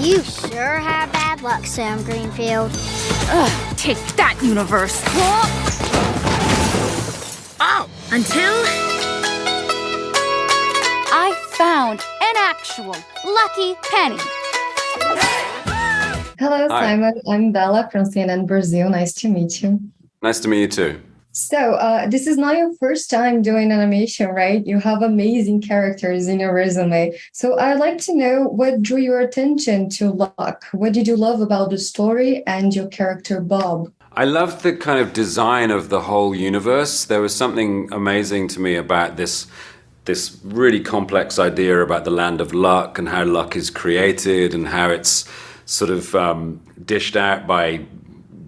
You sure have bad luck, Sam Greenfield. Ugh, take that, universe. Oh! Until I found an actual lucky penny. Hello, Hi. Simon. I'm Bella from CNN Brazil. Nice to meet you. Nice to meet you too. So, this is not your first time doing animation, right? You have amazing characters in your resume. So, I'd like to know what drew your attention to Luck. What did you love about the story and your character, Bob? I loved the kind of design of the whole universe. There was something amazing to me about this really complex idea about the land of luck and how luck is created and how it's sort of dished out by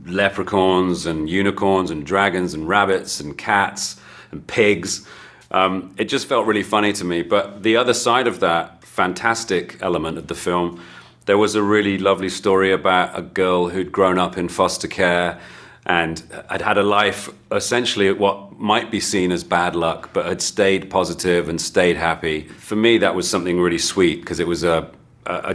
leprechauns and unicorns and dragons and rabbits and cats and pigs. It just felt really funny to me. But the other side of that fantastic element of the film, there was a really lovely story about a girl who'd grown up in foster care and had had a life essentially at what might be seen as bad luck, but had stayed positive and stayed happy. For me, that was something really sweet because it was a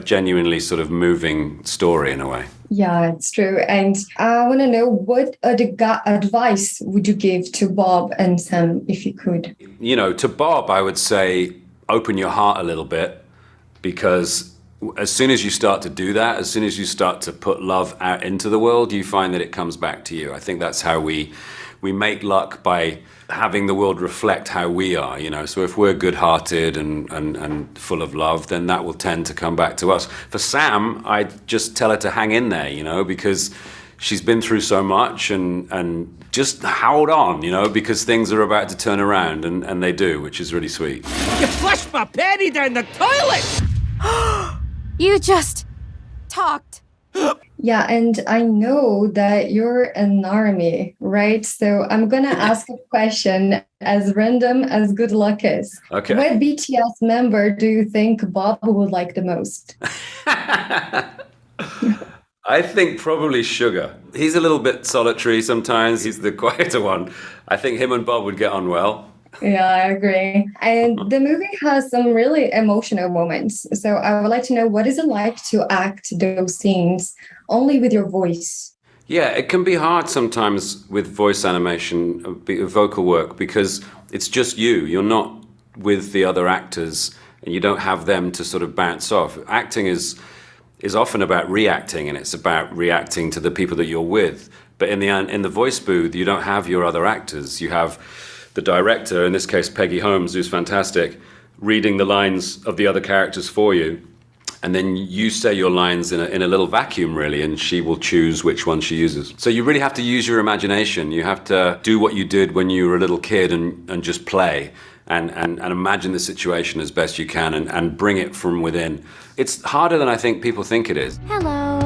genuinely sort of moving story in a way. Yeah, it's true. And I want to know what advice would you give to Bob and Sam if you could? You know, to Bob, I would say open your heart a little bit, because as soon as you start to do that, as soon as you start to put love out into the world, you find that it comes back to you. I think that's how we make luck, by having the world reflect how we are, you know. So if we're good-hearted and full of love, then that will tend to come back to us. For Sam, I just tell her to hang in there, you know, because she's been through so much, and just hold on, you know, because things are about to turn around, and they do, which is really sweet. You flushed my panty down the toilet! You just talked. Yeah, and I know that you're an army, right? So I'm going to ask a question as random as good luck is. Okay. What BTS member do you think Bob would like the most? I think probably Sugar. He's a little bit solitary sometimes. He's the quieter one. I think him and Bob would get on well. Yeah, I agree. And the movie has some really emotional moments. So I would like to know, what is it like to act those scenes only with your voice? Yeah, it can be hard sometimes with voice animation, vocal work, because it's just you. You're not with the other actors, and you don't have them to sort of bounce off. Acting is often about reacting, and it's about reacting to the people that you're with. But in the voice booth, you don't have your other actors. You have the director, in this case Peggy Holmes, who's fantastic, reading the lines of the other characters for you, and then you say your lines in a little vacuum, really, and she will choose which one she uses. So you really have to use your imagination. You have to do what you did when you were a little kid and just play and imagine the situation as best you can and bring it from within. It's harder than I think people think it is. Hello.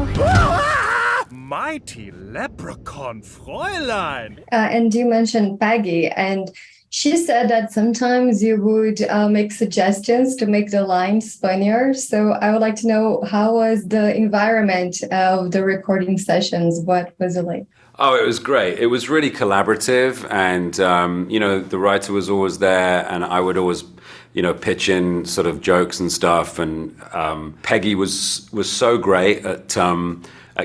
Mighty leprechaun Fräulein! And you mentioned Peggy, and she said that sometimes you would make suggestions to make the lines funnier. So I would like to know, how was the environment of the recording sessions? What was it like? Oh, it was great. It was really collaborative, and you know, the writer was always there, and I would always, you know, pitch in sort of jokes and stuff. And Peggy was so great at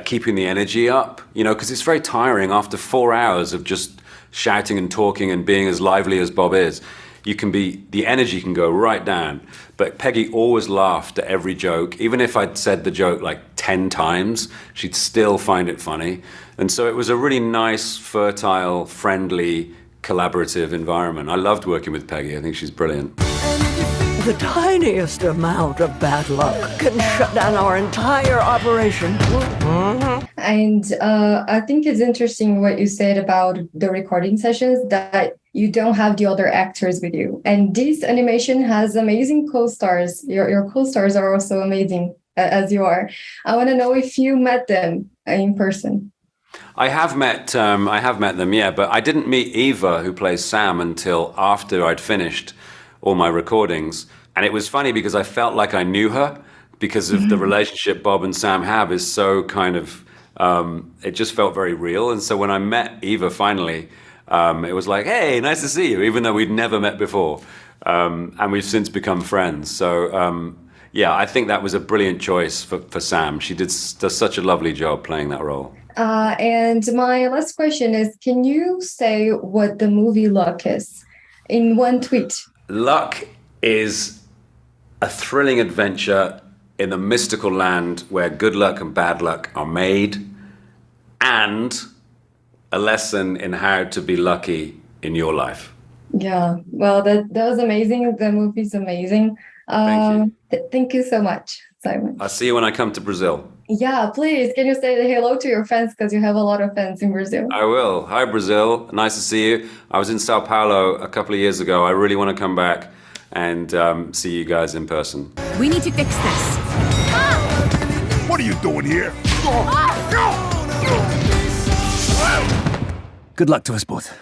keeping the energy up, you know, because it's very tiring after 4 hours of just shouting and talking and being as lively as Bob is. The energy can go right down. But Peggy always laughed at every joke. Even if I'd said the joke like 10 times, she'd still find it funny. And so it was a really nice, fertile, friendly, collaborative environment. I loved working with Peggy. I think she's brilliant. The tiniest amount of bad luck can shut down our entire operation. And I think it's interesting what you said about the recording sessions, that you don't have the other actors with you. And this animation has amazing co-stars. Your co-stars are also amazing, as you are. I want to know if you met them in person. I have met them, yeah, but I didn't meet Eva, who plays Sam, until after I'd finished all my recordings. And it was funny because I felt like I knew her, because of the relationship Bob and Sam have is so kind of, it just felt very real. And so when I met Eva finally, it was like, hey, nice to see you, even though we'd never met before. And we've since become friends. So yeah, I think that was a brilliant choice for Sam. She does such a lovely job playing that role. And my last question is, can you say what the movie Luck is in one tweet? Luck is a thrilling adventure in the mystical land where good luck and bad luck are made, and a lesson in how to be lucky in your life. Yeah, well, that was amazing. The movie's amazing. Thank you. Thank you so much, Simon. I'll see you when I come to Brazil. Yeah, please, can you say hello to your fans, because you have a lot of fans in Brazil? I will. Hi, Brazil. Nice to see you. I was in Sao Paulo a couple of years ago. I really want to come back and see you guys in person. We need to fix this. What are you doing here? Good luck to us both.